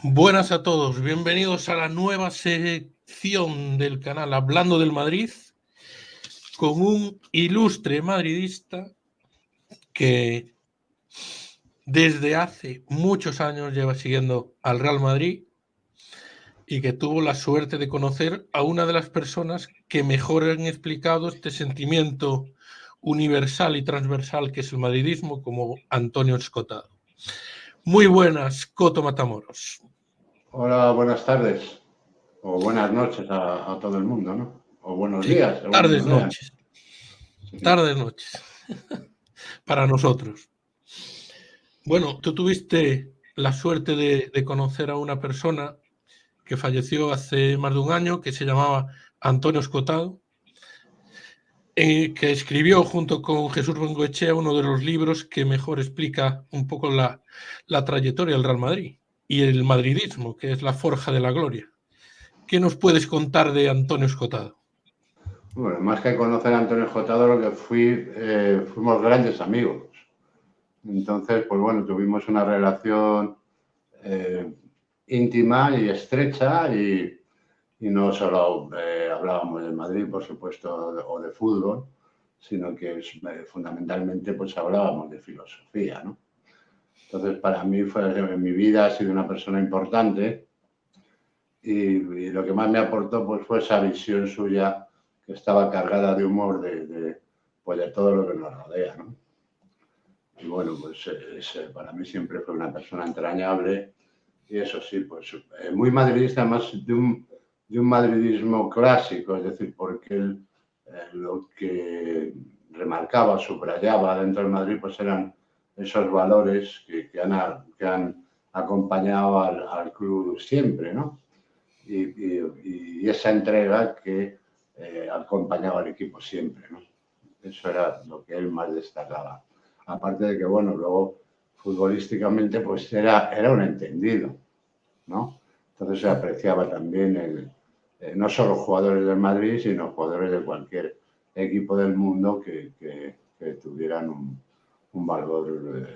Buenas a todos, bienvenidos a la nueva sección del canal Hablando del Madrid, con un ilustre madridista que desde hace muchos años lleva siguiendo al Real Madrid y que tuvo la suerte de conocer a una de las personas que mejor han explicado este sentimiento universal y transversal que es el madridismo, como Antonio Escotado. Muy buenas, Coto Matamoros. Hola, buenas tardes o buenas noches a todo el mundo, ¿no? O buenos Sí, días, según tardes, nos vean. noches. Sí. Tardes, noches. Para nosotros. Bueno, tú tuviste la suerte de conocer a una persona que falleció hace más de un año, que se llamaba Antonio Escotado, que escribió junto con Jesús Bengoechea uno de los libros que mejor explica un poco la trayectoria del Real Madrid y el madridismo, que es la forja de la gloria. ¿Qué nos puedes contar de Antonio Escotado? Bueno, más que conocer a Antonio Escotado, lo que fuimos grandes amigos. Entonces, pues bueno, tuvimos una relación íntima y estrecha y no solo hablábamos de Madrid, por supuesto, o de fútbol, sino que fundamentalmente pues hablábamos de filosofía, ¿no? Entonces, para mí en mi vida ha sido una persona importante y lo que más me aportó pues, fue esa visión suya que estaba cargada de humor pues, de todo lo que nos rodea, ¿no? Y bueno, pues para mí siempre fue una persona entrañable y eso sí, pues muy madridista, más de un madridismo clásico, es decir, porque él lo que remarcaba, subrayaba dentro del Madrid, pues eran esos valores que han acompañado al club siempre, ¿no? Y esa entrega que acompañaba al equipo siempre, ¿no? Eso era lo que él más destacaba. Aparte de que, bueno, luego futbolísticamente pues era un entendido, ¿no? Entonces se apreciaba también no solo jugadores del Madrid, sino jugadores de cualquier equipo del mundo que tuvieran un valor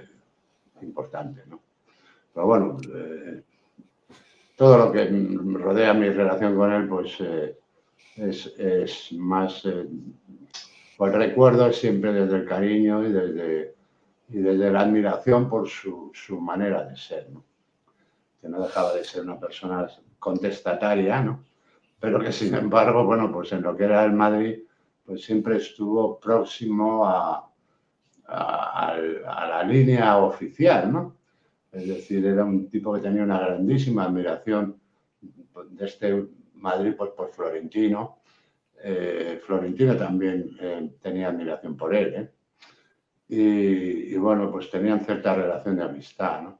importante, ¿no? Pero bueno, todo lo que rodea mi relación con él, pues es más, pues recuerdo siempre desde el cariño y desde la admiración por su manera de ser, ¿no? Que no dejaba de ser una persona contestataria, ¿no? Pero que sin embargo, bueno, pues en lo que era el Madrid, pues siempre estuvo próximo a la línea oficial, ¿no? Es decir, era un tipo que tenía una grandísima admiración de este Madrid pues, por Florentino. Florentino también tenía admiración por él, ¿eh? Y bueno, pues tenían cierta relación de amistad, ¿no?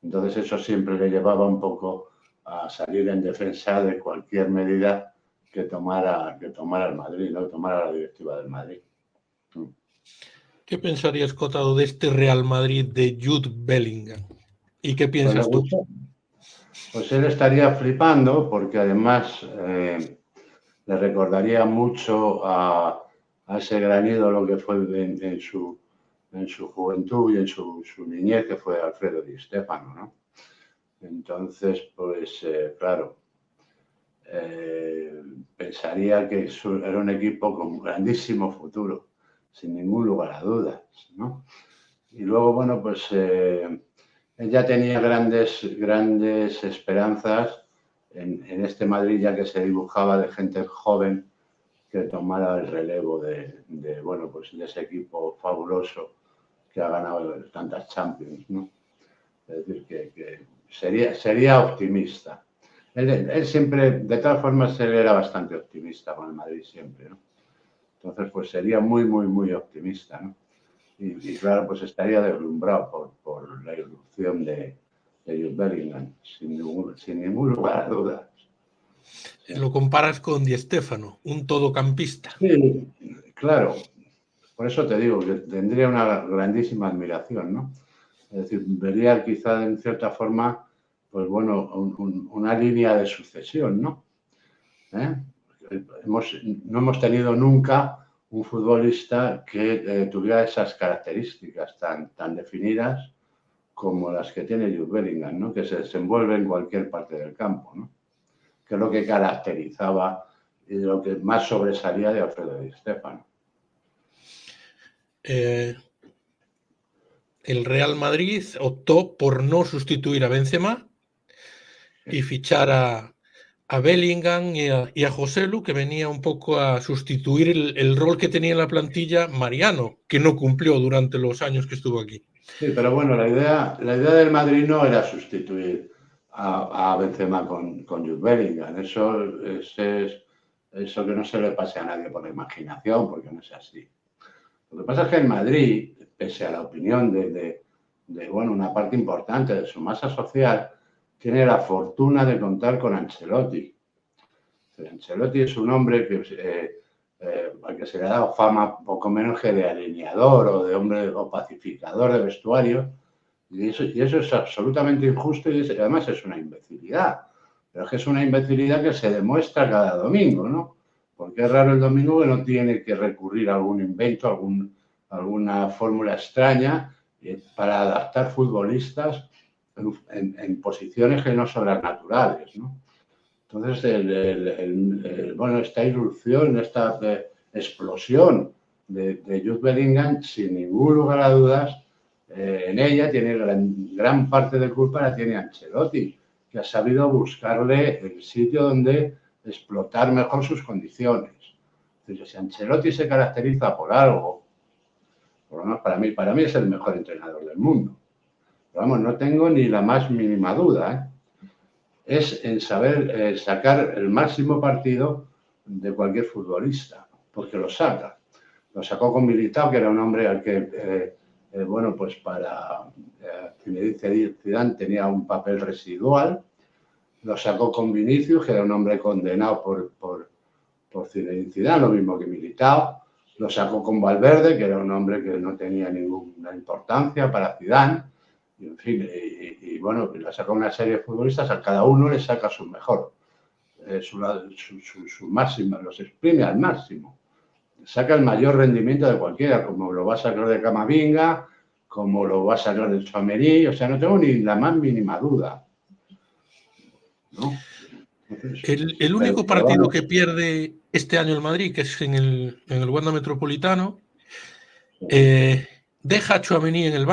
Entonces eso siempre le llevaba un poco a salir en defensa de cualquier medida que tomara el Madrid, ¿no? Que tomara la directiva del Madrid. ¿Qué pensarías, Cotado, de este Real Madrid de Jude Bellingham? ¿Y qué Pues le piensas tú? gustó. Pues él estaría flipando porque además le recordaría mucho a ese gran ídolo que fue en su juventud y en su niñez, que fue Alfredo Di Stéfano, ¿no? Entonces, pues claro, pensaría que era un equipo con grandísimo futuro, sin ningún lugar a dudas, ¿no? Y luego, bueno, pues ella tenía grandes esperanzas en este Madrid, ya que se dibujaba de gente joven que tomara el relevo bueno, pues de ese equipo fabuloso que ha ganado tantas Champions, ¿no? Es decir, que sería optimista. Él siempre, de todas formas, él era bastante optimista con el Madrid siempre, ¿no? Entonces, pues sería muy optimista, ¿no? Y claro, pues estaría deslumbrado por la irrupción de Jude Bellingham, sin ningún lugar a dudas. Sí. Lo comparas con Di Stéfano, un todocampista. Sí, claro. Por eso te digo que tendría una grandísima admiración, ¿no? Es decir, vería quizá en cierta forma, pues bueno, una línea de sucesión, ¿no? ¿Eh? No hemos tenido nunca un futbolista que tuviera esas características tan definidas como las que tiene Jude Bellingham, ¿no? Que se desenvuelve en cualquier parte del campo, ¿no? Que es lo que caracterizaba y lo que más sobresalía de Alfredo Di Stéfano. El Real Madrid optó por no sustituir a Benzema y fichar a Bellingham y a Joselu, que venía un poco a sustituir el rol que tenía en la plantilla Mariano, que no cumplió durante los años que estuvo aquí. Sí, pero bueno, la idea del Madrid no era sustituir a Benzema con Jude Bellingham. Eso que no se le pase a nadie por la imaginación, porque no es así. Lo que pasa es que el Madrid, pese a la opinión de bueno, una parte importante de su masa social, tiene la fortuna de contar con Ancelotti. Ancelotti es un hombre al que se le ha dado fama poco menos que de alineador o de hombre o pacificador de vestuario, y eso es absolutamente injusto y además es una imbecilidad. Pero es que es una imbecilidad que se demuestra cada domingo, ¿no? Porque es raro el domingo que no tiene que recurrir a algún invento, alguna fórmula extraña para adaptar futbolistas en posiciones que no son las naturales, ¿no? Entonces, bueno, esta irrupción, esta explosión de Jude Bellingham, sin ningún lugar a dudas, en ella tiene gran parte de culpa la tiene Ancelotti, que ha sabido buscarle el sitio donde explotar mejor sus condiciones. Entonces, si Ancelotti se caracteriza por algo, por lo menos para mí es el mejor entrenador del mundo. Pero vamos, no tengo ni la más mínima duda, ¿eh? Es en saber sacar el máximo partido de cualquier futbolista, porque lo saca. Lo sacó con Militao, que era un hombre al que, bueno, pues para Zidane tenía un papel residual. Lo sacó con Vinicius, que era un hombre condenado por Zidane, lo mismo que Militao. Lo sacó con Valverde, que era un hombre que no tenía ninguna importancia para Zidane. En fin, y bueno, la saca una serie de futbolistas, a cada uno le saca su mejor, su máxima, los exprime al máximo. Saca el mayor rendimiento de cualquiera, como lo va a sacar de Camavinga, como lo va a sacar de Tchouaméni, o sea, no tengo ni la más mínima duda, ¿no? Entonces, El único partido que pierde este año el Madrid, que es en el Wanda Metropolitano, deja a Tchouaméni en el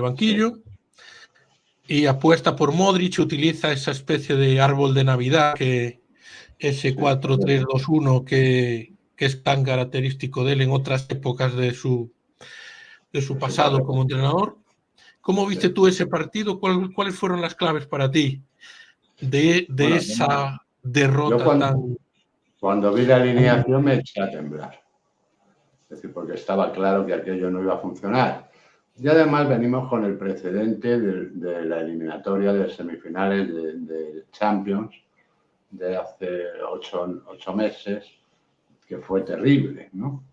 banquillo, sí, y apuesta por Modric, utiliza esa especie de árbol de Navidad, ese 4-3-2-1 que es tan característico de él en otras épocas de su pasado como entrenador. ¿Cómo viste tú ese partido? ¿Cuáles fueron las claves para ti de esa derrota Cuando vi la alineación me eché a temblar. Es decir, porque estaba claro que aquello no iba a funcionar. Y además venimos con el precedente de la eliminatoria de semifinales de Champions de hace 8 meses, que fue terrible, ¿no?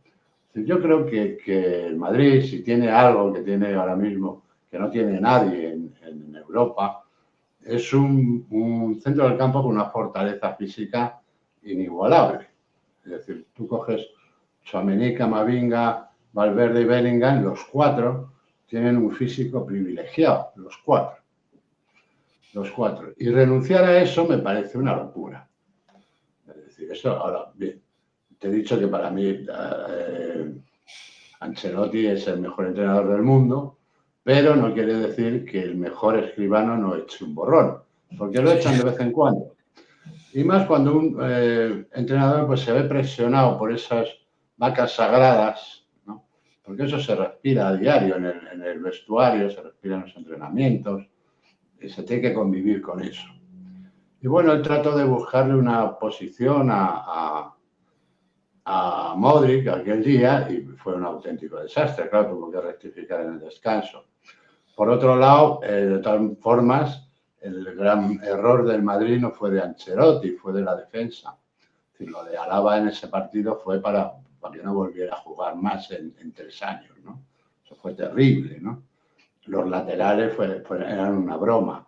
Yo creo que el Madrid, si tiene algo que tiene ahora mismo, que no tiene nadie en Europa, es un centro del campo con una fortaleza física inigualable. Es decir, tú coges Tchouaméni, Camavinga, Valverde y Bellingham, los cuatro tienen un físico privilegiado, los cuatro. Y renunciar a eso me parece una locura. Es decir, eso, ahora, bien, te he dicho que para mí Ancelotti es el mejor entrenador del mundo, pero no quiere decir que el mejor escribano no eche un borrón, porque lo echan de vez en cuando. Y más cuando un entrenador pues, se ve presionado por esas vacas sagradas, ¿no? Porque eso se respira a diario en el vestuario, se respira en los entrenamientos, y se tiene que convivir con eso. Y bueno, él trató de buscarle una posición a Modric aquel día y fue un auténtico desastre, claro, tuvo que rectificar en el descanso. Por otro lado, de todas formas, el gran error del Madrid no fue de Ancelotti, fue de la defensa. Es decir, lo de Alaba en ese partido fue para que no volviera a jugar más en 3 años, ¿no? Eso fue terrible, ¿no? Los laterales eran una broma.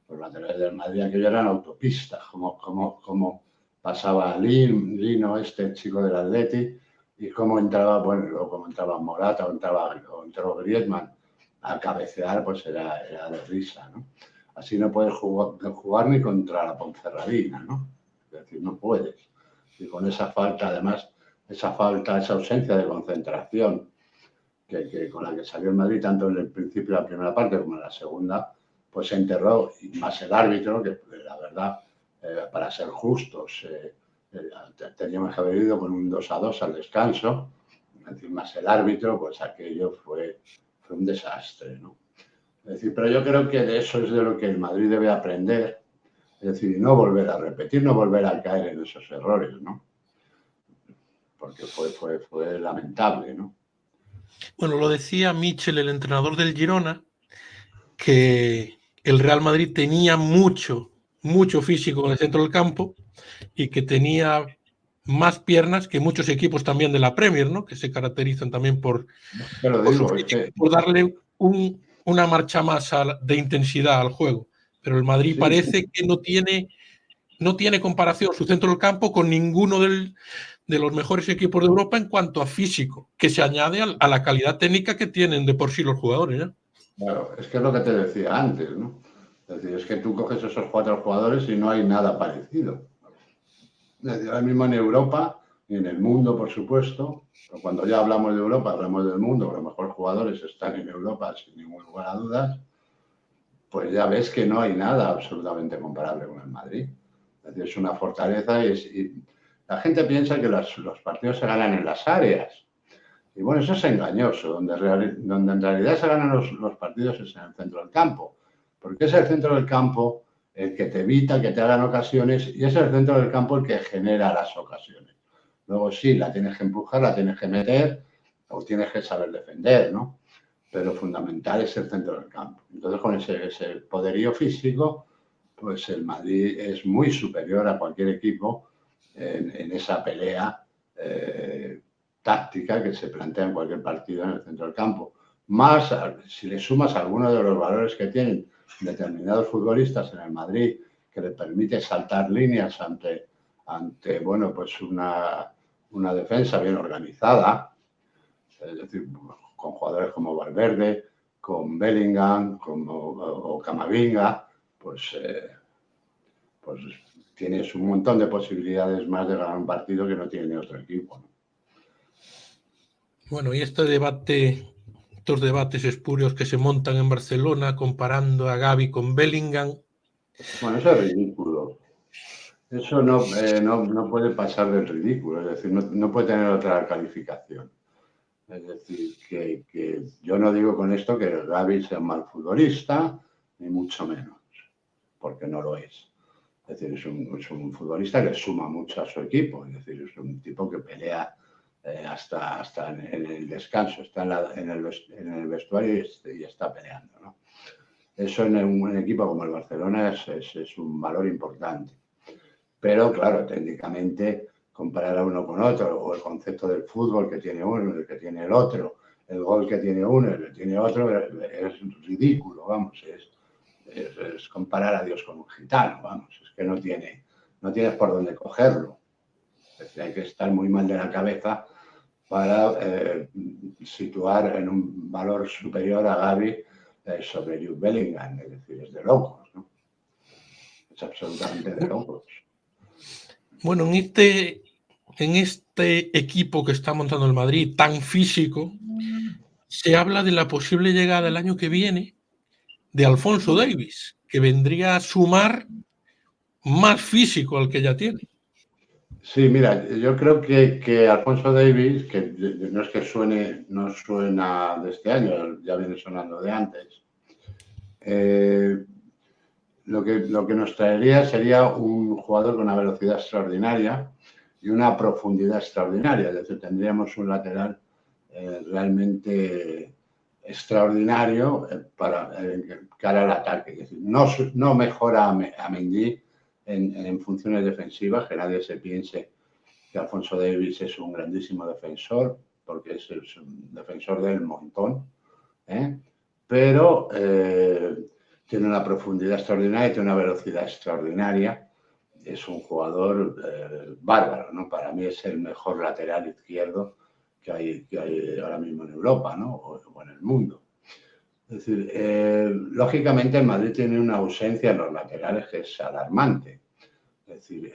Los laterales del Madrid aquello eran autopistas, como pasaba Lino, este chico del Atleti, y cómo entraba, bueno, luego cómo entraba Morata o entró Griezmann. a cabecear, pues era de risa, ¿no? Así no puedes jugar ni contra la Ponferradina, ¿no? Es decir, no puedes. Y con esa falta, además, esa ausencia de concentración con la que salió el Madrid, tanto en el principio de la primera parte como en la segunda, pues se enterró, y más el árbitro, que la verdad, para ser justos, teníamos que haber ido con un 2-2 al descanso, es decir, más el árbitro, pues aquello fue un desastre, ¿no? Es decir, pero yo creo que de eso es de lo que el Madrid debe aprender, es decir, no volver a repetir, no volver a caer en esos errores, ¿no? Porque fue lamentable, ¿no? Bueno, lo decía Michel, el entrenador del Girona, que el Real Madrid tenía mucho físico en el centro del campo y que tenía más piernas que muchos equipos también de la Premier, ¿no? Que se caracterizan también por su físico, por darle una marcha más de intensidad al juego. Pero el Madrid parece que no tiene comparación su centro del campo con ninguno de los mejores equipos de Europa en cuanto a físico, que se añade a la calidad técnica que tienen de por sí los jugadores, ¿eh? Claro, es que es lo que te decía antes, ¿no? Es decir, es que tú coges esos 4 jugadores y no hay nada parecido. Es decir, ahora mismo en Europa y en el mundo, por supuesto, pero cuando ya hablamos de Europa, hablamos del mundo, los mejores jugadores están en Europa sin ningún lugar a dudas, pues ya ves que no hay nada absolutamente comparable con el Madrid. Es decir, es una fortaleza y la gente piensa que los partidos se ganan en las áreas. Y bueno, eso es engañoso, donde en realidad se ganan los partidos es en el centro del campo, porque es el centro del campo el que te evita que te hagan ocasiones y es el centro del campo el que genera las ocasiones. Luego sí, la tienes que empujar, la tienes que meter o tienes que saber defender, ¿no? Pero fundamental es el centro del campo. Entonces, con ese poderío físico, pues el Madrid es muy superior a cualquier equipo en esa pelea táctica que se plantea en cualquier partido en el centro del campo. Más, si le sumas algunos de los valores que tienen determinados futbolistas en el Madrid, que le permite saltar líneas ante bueno, pues una defensa bien organizada, es decir, con jugadores como Valverde, con Bellingham, o Camavinga, pues tienes un montón de posibilidades más de ganar un partido que no tiene otro equipo, ¿no? Bueno, y estos debates espurios que se montan en Barcelona comparando a Gavi con Bellingham. Bueno, eso es ridículo. Eso no puede pasar del ridículo, es decir, no puede tener otra calificación. Es decir, que yo no digo con esto que Gavi sea un mal futbolista, ni mucho menos, porque no lo es. Es decir, es un futbolista que suma mucho a su equipo, es decir, es un tipo que pelea hasta en el descanso, está en el vestuario y está peleando, ¿no? Eso en un equipo como el Barcelona es un valor importante. Pero, claro, técnicamente, comparar a uno con otro, o el concepto del fútbol que tiene uno, el que tiene el otro, el gol que tiene uno, el que tiene otro, es ridículo, vamos, es comparar a Dios con un gitano, vamos, es que no tienes por dónde cogerlo. Es decir, hay que estar muy mal de la cabeza para situar en un valor superior a Gavi sobre Jude Bellingham, es decir, es de locos, ¿no? Es absolutamente de locos. Bueno, en este equipo que está montando el Madrid, tan físico, se habla de la posible llegada el año que viene de Alphonso Davies, que vendría a sumar más físico al que ya tiene. Sí, mira, yo creo que Alphonso Davies, que no es que no suena de este año, ya viene sonando de antes, lo que nos traería sería un jugador con una velocidad extraordinaria y una profundidad extraordinaria. Es decir, tendríamos un lateral realmente extraordinario para cara al ataque. Es decir, no mejora a Mendy en funciones defensivas, que nadie se piense que Alphonso Davies es un grandísimo defensor, porque es un defensor del montón, pero tiene una profundidad extraordinaria, tiene una velocidad extraordinaria, es un jugador bárbaro, ¿no? Para mí es el mejor lateral izquierdo que hay ahora mismo en Europa, ¿no? O en el mundo. Es decir, lógicamente el Madrid tiene una ausencia en los laterales que es alarmante. Es decir,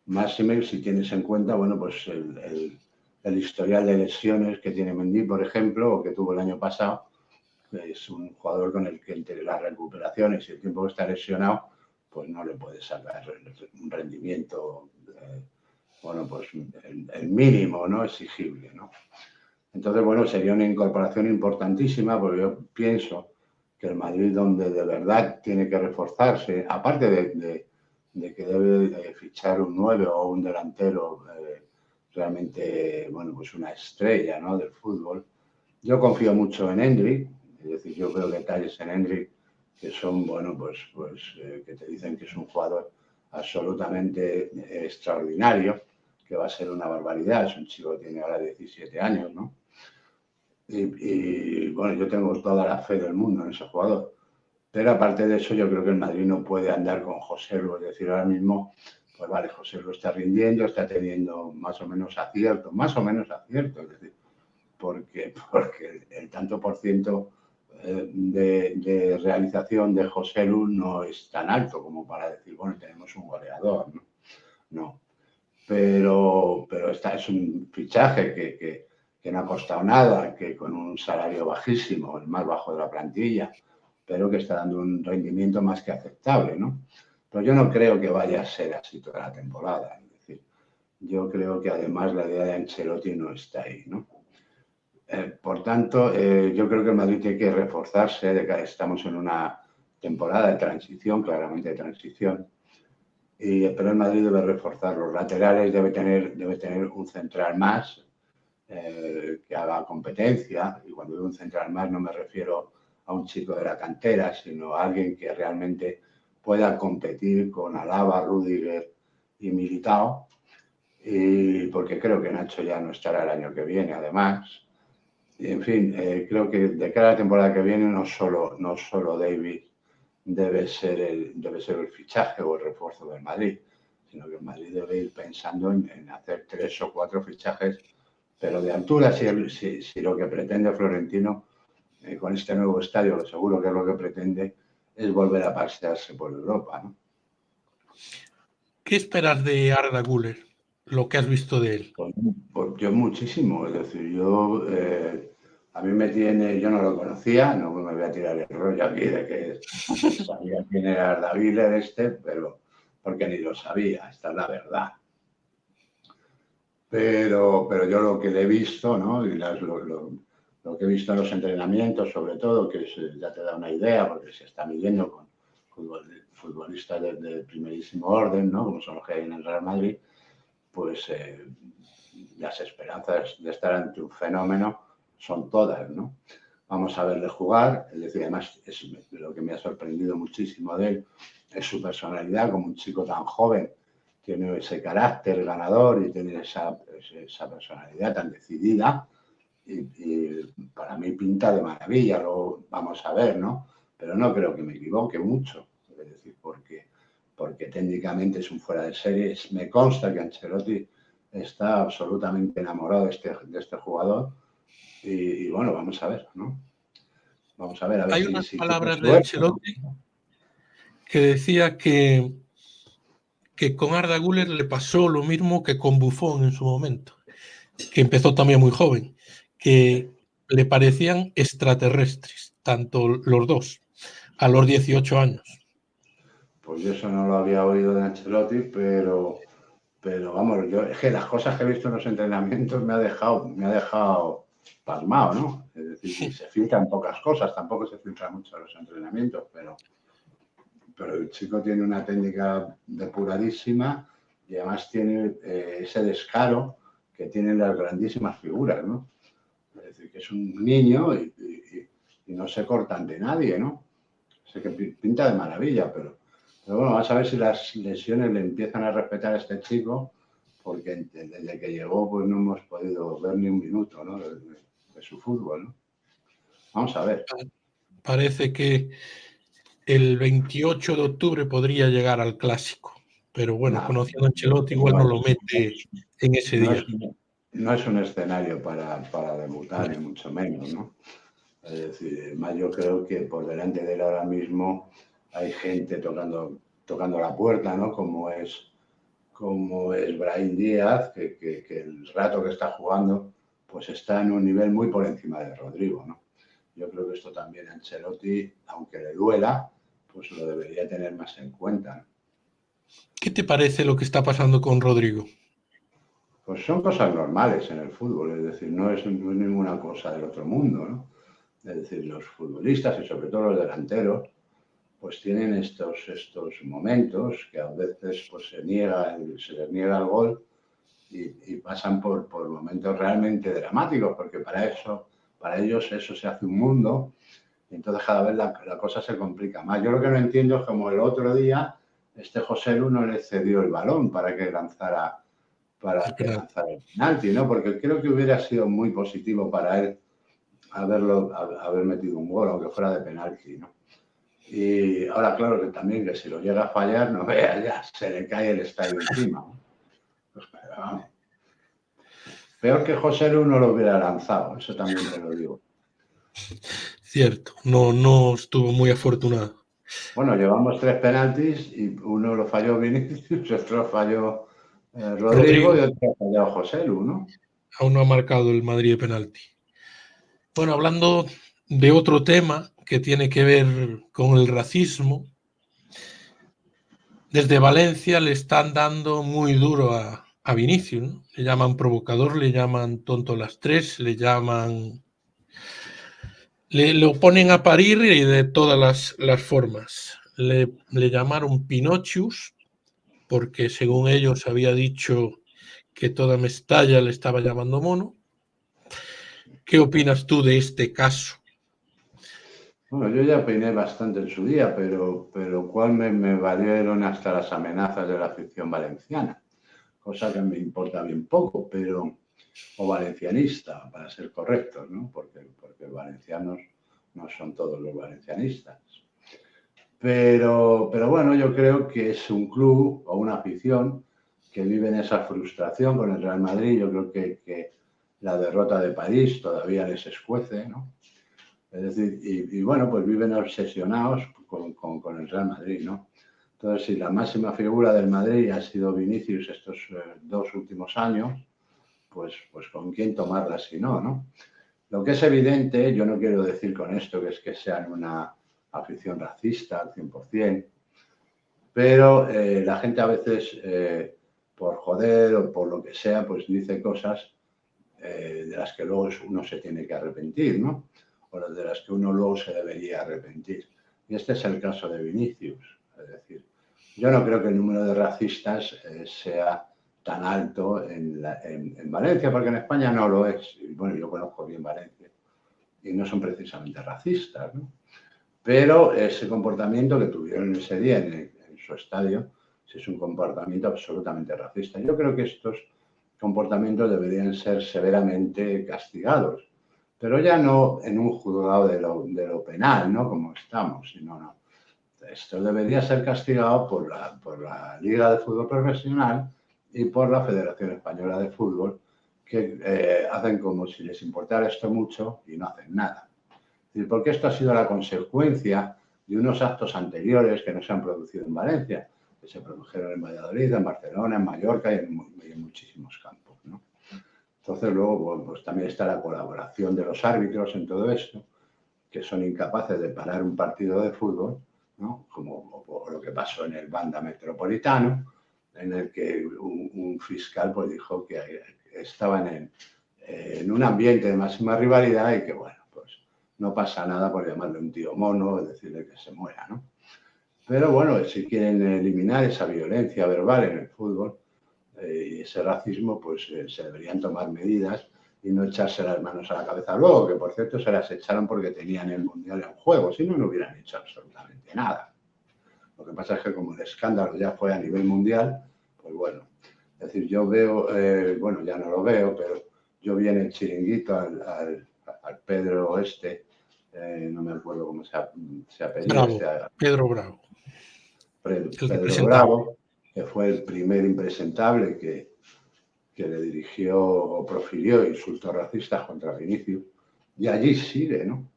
máxime si tienes en cuenta, bueno, pues el historial de lesiones que tiene Mendy, por ejemplo, o que tuvo el año pasado. Es un jugador con el que entre las recuperaciones y el tiempo que está lesionado, pues no le puede sacar un rendimiento, bueno, pues el mínimo, ¿no? Exigible, ¿no? Entonces, bueno, sería una incorporación importantísima, porque yo pienso que el Madrid, donde de verdad tiene que reforzarse, aparte de que debe fichar un 9 o un delantero realmente, bueno, pues una estrella, ¿no?, del fútbol. Yo confío mucho en Endrick, es decir, yo veo detalles en Endrick que son, bueno, pues que te dicen que es un jugador absolutamente extraordinario, que va a ser una barbaridad. Es un chico que tiene ahora 17 años, ¿no? Y bueno, yo tengo toda la fe del mundo en ese jugador. Pero aparte de eso, yo creo que el Madrid no puede andar con Joselu. Es decir, ahora mismo, pues vale, Joselu está rindiendo, está teniendo más o menos acierto, es decir, porque el tanto por ciento de realización de Joselu no es tan alto como para decir, bueno, tenemos un goleador, ¿no? No. Pero es un fichaje que no ha costado nada, que con un salario bajísimo, el más bajo de la plantilla, pero que está dando un rendimiento más que aceptable, ¿no? Pero yo no creo que vaya a ser así toda la temporada. Es decir, yo creo que además la idea de Ancelotti no está ahí, ¿no? Por tanto, yo creo que el Madrid tiene que reforzarse, de que estamos en una temporada de transición, claramente de transición, pero el Madrid debe reforzar los laterales, debe tener un central más que haga competencia, y cuando digo un central más no me refiero a un chico de la cantera, sino a alguien que realmente pueda competir con Alaba, Rüdiger y Militao, y porque creo que Nacho ya no estará el año que viene, además. Y, en fin, creo que de cara a la temporada que viene no solo David debe ser el fichaje o el refuerzo del Madrid, sino que el Madrid debe ir pensando en hacer 3 o 4 fichajes, pero de altura, si lo que pretende Florentino con este nuevo estadio, lo seguro que es lo que pretende, es volver a pasearse por Europa, ¿no? ¿Qué esperas de Arda Güler? Lo que has visto de él. Pues yo muchísimo, es decir, a mí me tiene, yo no lo conocía, no me voy a tirar el rollo aquí de que sabía quién era Arda Güler pero porque ni lo sabía, esta es la verdad. Pero yo lo que le he visto, ¿no? Y lo que he visto en los entrenamientos, sobre todo, que ya te da una idea, porque se está midiendo con futbolistas de primerísimo orden, ¿no?, como son los que hay en el Real Madrid, pues las esperanzas de estar ante un fenómeno son todas, ¿no? Vamos a verle jugar, es decir, además es lo que me ha sorprendido muchísimo de él, es su personalidad, como un chico tan joven, tiene ese carácter ganador y tiene esa personalidad tan decidida, y para mí pinta de maravilla. Luego vamos a ver, ¿no? Pero no creo que me equivoque mucho, es decir, porque técnicamente es un fuera de serie. Me consta que Ancelotti está absolutamente enamorado de este jugador y bueno, vamos a ver, ¿no? Vamos a ver Hay si unas tiene palabras de suerte, ¿no? Ancelotti que decía que con Arda Güler le pasó lo mismo que con Buffon en su momento, que empezó también muy joven, que le parecían extraterrestres, tanto los dos, a los 18 años. Pues yo eso no lo había oído de Ancelotti, pero vamos, es que las cosas que he visto en los entrenamientos me ha dejado pasmado, ¿no? Es decir, se filtran pocas cosas, tampoco se filtran mucho los entrenamientos, pero el chico tiene una técnica depuradísima y además tiene ese descaro que tienen las grandísimas figuras, ¿no? Es decir, que es un niño y no se corta ante nadie, ¿no? Sé que pinta de maravilla, pero bueno, vamos a ver si las lesiones le empiezan a respetar a este chico, porque desde que llegó pues no hemos podido ver ni un minuto, ¿no?, de su fútbol, ¿no? Vamos a ver. Parece que el 28 de octubre podría llegar al Clásico, pero bueno, No, conociendo a Ancelotti igual no lo mete en ese día. no es un escenario para debutar, ni mucho menos, ¿no? Es decir, más yo creo que por delante de él ahora mismo hay gente tocando la puerta, ¿no? Como es Brahim Díaz, que el rato que está jugando, pues está en un nivel muy por encima de Rodrigo, ¿no? Yo creo que esto también Ancelotti, aunque le duela, pues lo debería tener más en cuenta, ¿no? ¿Qué te parece lo que está pasando con Rodrigo? Pues son cosas normales en el fútbol, es decir, no es ninguna cosa del otro mundo, ¿no? Es decir, los futbolistas y sobre todo los delanteros, pues tienen estos momentos que a veces pues se les niega el gol y pasan por momentos realmente dramáticos, porque para ellos eso se hace un mundo, y entonces cada vez la cosa se complica más. Yo lo que no entiendo es como el otro día José Lu no le cedió el balón para que lanzara el penalti, ¿no? Porque creo que hubiera sido muy positivo para él haber metido un gol, aunque fuera de penalti, ¿no? Y ahora, claro, que también que si lo llega a fallar, no vea, ya se le cae el estadio encima, ¿no? Pues, vamos. Peor que José Lu no lo hubiera lanzado, eso también te lo digo. Cierto, no estuvo muy afortunado. Bueno, llevamos 3 penaltis y uno lo falló Vinicius, otro lo falló Rodrigo Rodrigo y otro lo falló José Lu, ¿no? aún no ha marcado el Madrid de penalti. Bueno, hablando de otro tema que tiene que ver con el racismo, desde Valencia le están dando muy duro a Vinicius, ¿no? Le llaman provocador, le llaman tonto las tres, le llaman... lo ponen a parir y de todas las formas. Le llamaron Pinochus porque según ellos había dicho que toda Mestalla le estaba llamando mono. ¿Qué opinas tú de este caso? Bueno, yo ya opiné bastante en su día, pero cual me valieron hasta las amenazas de la afición valenciana, cosa que me importa bien poco, o valencianista, para ser correctos, ¿no? Porque valencianos no son todos los valencianistas. Pero bueno, yo creo que es un club o una afición que vive en esa frustración con el Real Madrid. Yo creo que la derrota de París todavía les escuece, ¿no? Es decir, y bueno, pues viven obsesionados con el Real Madrid, ¿no? Entonces, si la máxima figura del Madrid ha sido Vinicius estos 2 últimos años, pues con quién tomarla si no, ¿no? Lo que es evidente, yo no quiero decir con esto que es que sean una afición racista al 100%, pero la gente a veces, por joder o por lo que sea, pues dice cosas de las que luego uno se tiene que arrepentir, ¿no? O de las que uno luego se debería arrepentir. Y este es el caso de Vinicius. Es decir, yo no creo que el número de racistas sea tan alto en Valencia, porque en España no lo es. Y bueno, yo conozco bien Valencia y no son precisamente racistas, ¿no? Pero ese comportamiento que tuvieron ese día en su estadio, sí es un comportamiento absolutamente racista. Yo creo que estos comportamientos deberían ser severamente castigados, pero ya no en un juzgado de lo penal, ¿no? Como estamos, sino no. Esto debería ser castigado por la Liga de Fútbol Profesional y por la Federación Española de Fútbol, que hacen como si les importara esto mucho y no hacen nada. Porque esto ha sido la consecuencia de unos actos anteriores que no se han producido en Valencia, que se produjeron en Valladolid, en Barcelona, en Mallorca y en muchísimos campos, ¿no? Entonces luego pues también está la colaboración de los árbitros en todo esto, que son incapaces de parar un partido de fútbol, ¿no? Como lo que pasó en el Wanda Metropolitano, en el que un fiscal pues dijo que estaban en un ambiente de máxima rivalidad y que bueno, pues no pasa nada por llamarle un tío mono, es decirle que se muera, ¿no? Pero bueno, si quieren eliminar esa violencia verbal en el fútbol y ese racismo, pues se deberían tomar medidas y no echarse las manos a la cabeza luego, que por cierto se las echaron porque tenían el Mundial en juego, si no, no hubieran hecho absolutamente nada. Lo que pasa es que como el escándalo ya fue a nivel mundial, pues bueno, es decir, yo veo, bueno, ya no lo veo, pero yo vi en el Chiringuito al Pedro no me acuerdo cómo se apellida. Bravo, Pedro Bravo, el que Pedro presentaba. Bravo, que fue el primer impresentable que le dirigió o profirió insultos racistas contra Vinicius, y allí sigue, ¿no?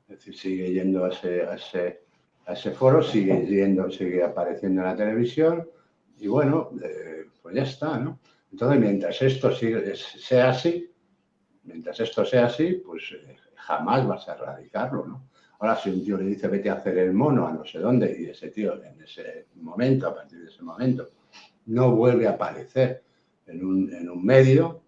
Es decir, sigue yendo a ese foro, sigue apareciendo en la televisión y bueno, pues ya está, ¿no? Entonces, mientras esto sea así, pues jamás vas a erradicarlo, ¿no? Ahora, si un tío le dice vete a hacer el mono a no sé dónde y ese tío en ese momento, a partir de ese momento, no vuelve a aparecer en un medio,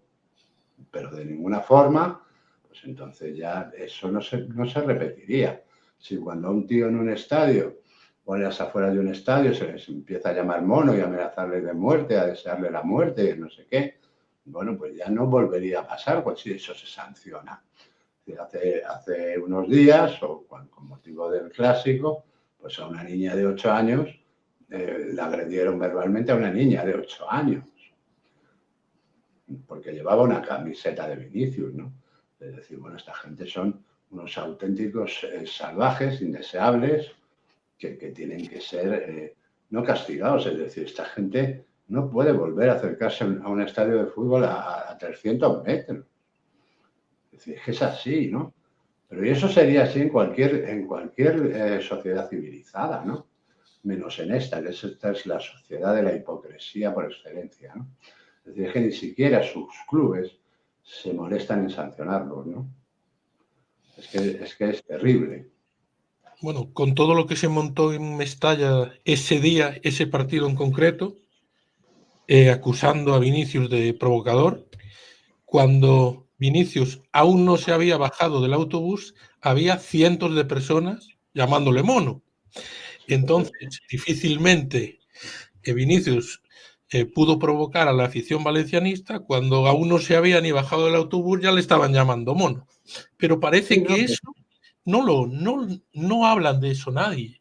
pero de ninguna forma, pues entonces ya eso no se repetiría. Si cuando a un tío en un estadio o en las afueras de un estadio se les empieza a llamar mono y a amenazarle de muerte, a desearle la muerte y no sé qué, bueno, pues ya no volvería a pasar, pues si eso se sanciona. Hace unos días, o con motivo del clásico, pues a una niña de 8 años la agredieron verbalmente a una niña de 8 años, porque llevaba una camiseta de Vinicius, ¿no? Es decir, bueno, esta gente son unos auténticos salvajes, indeseables, que tienen que ser no castigados. Es decir, esta gente no puede volver a acercarse a un estadio de fútbol a 300 metros. Es decir, es que es así, ¿no? Pero eso sería así en cualquier sociedad civilizada, ¿no? Menos en esta, que esta es la sociedad de la hipocresía por excelencia, ¿no? Es decir, que ni siquiera sus clubes se molestan en sancionarlos, ¿no? Es que es terrible. Bueno, con todo lo que se montó en Mestalla ese día, ese partido en concreto, acusando a Vinicius de provocador, cuando Vinicius aún no se había bajado del autobús, había cientos de personas llamándole mono. Entonces, difícilmente Vinicius pudo provocar a la afición valencianista cuando aún no se había ni bajado del autobús, ya le estaban llamando mono. Pero parece que eso no hablan de eso nadie.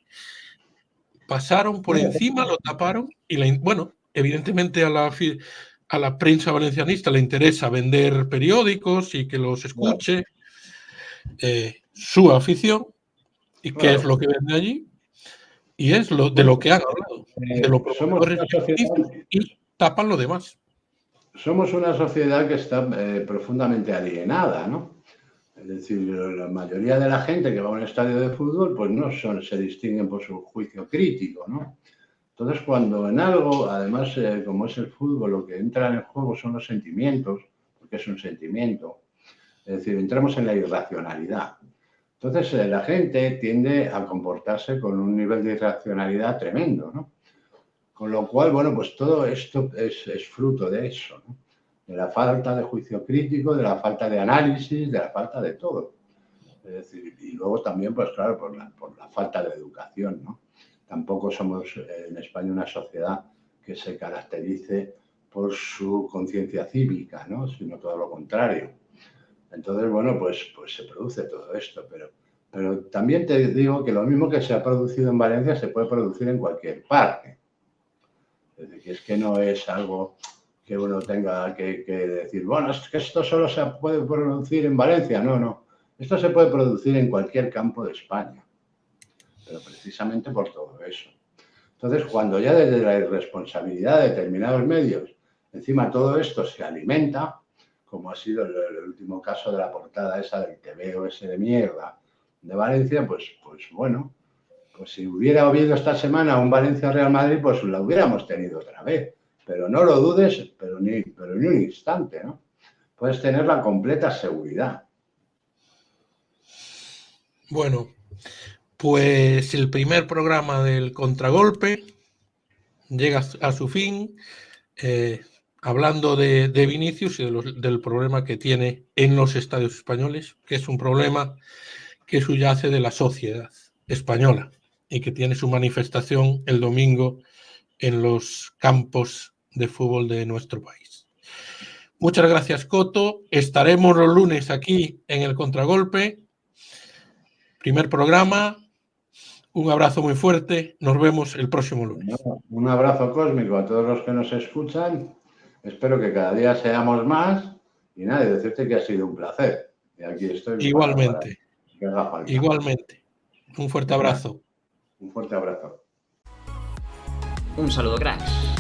Pasaron por encima, lo taparon y, bueno, evidentemente a la prensa valencianista le interesa vender periódicos y que los escuche su afición y qué es lo que vende allí y es de lo que han hablado, de lo provocadores y tapan lo demás. Somos una sociedad que está profundamente alienada, ¿no? Es decir, la mayoría de la gente que va a un estadio de fútbol pues no se distinguen por su juicio crítico, ¿no? Entonces, cuando en algo, además, como es el fútbol, lo que entra en el juego son los sentimientos, porque es un sentimiento, es decir, entramos en la irracionalidad. Entonces, la gente tiende a comportarse con un nivel de irracionalidad tremendo, ¿no? Con lo cual, bueno, pues todo esto es fruto de eso, ¿no? De la falta de juicio crítico, de la falta de análisis, de la falta de todo. Es decir, y luego también, pues claro, por la falta de educación, ¿no? Tampoco somos en España una sociedad que se caracterice por su conciencia cívica, ¿no? Sino todo lo contrario. Entonces, bueno, pues se produce todo esto, pero también te digo que lo mismo que se ha producido en Valencia se puede producir en cualquier parte. Es decir, que es que no es algo que uno tenga que decir, bueno, es que esto solo se puede producir en Valencia. No, no. Esto se puede producir en cualquier campo de España, pero precisamente por todo eso. Entonces, cuando ya desde la irresponsabilidad de determinados medios, encima todo esto se alimenta, como ha sido el último caso de la portada esa del TVO ese de mierda de Valencia, pues bueno, pues si hubiera habido esta semana un Valencia-Real Madrid, pues la hubiéramos tenido otra vez. Pero no lo dudes, pero ni un instante, ¿no? Puedes tener la completa seguridad. Bueno, pues el primer programa del Contragolpe llega a su fin, hablando de Vinicius y del problema que tiene en los estadios españoles, que es un problema que subyace de la sociedad española y que tiene su manifestación el domingo en los campos de fútbol de nuestro país. Muchas gracias, Coto. Estaremos los lunes aquí en el Contragolpe. Primer programa. Un abrazo muy fuerte. Nos vemos el próximo lunes. Un abrazo cósmico a todos los que nos escuchan. Espero que cada día seamos más. Y nada, decirte que ha sido un placer. Y aquí estoy. Igualmente. Que haga falta. Igualmente. Un fuerte abrazo. Un fuerte abrazo. Un saludo, cracks.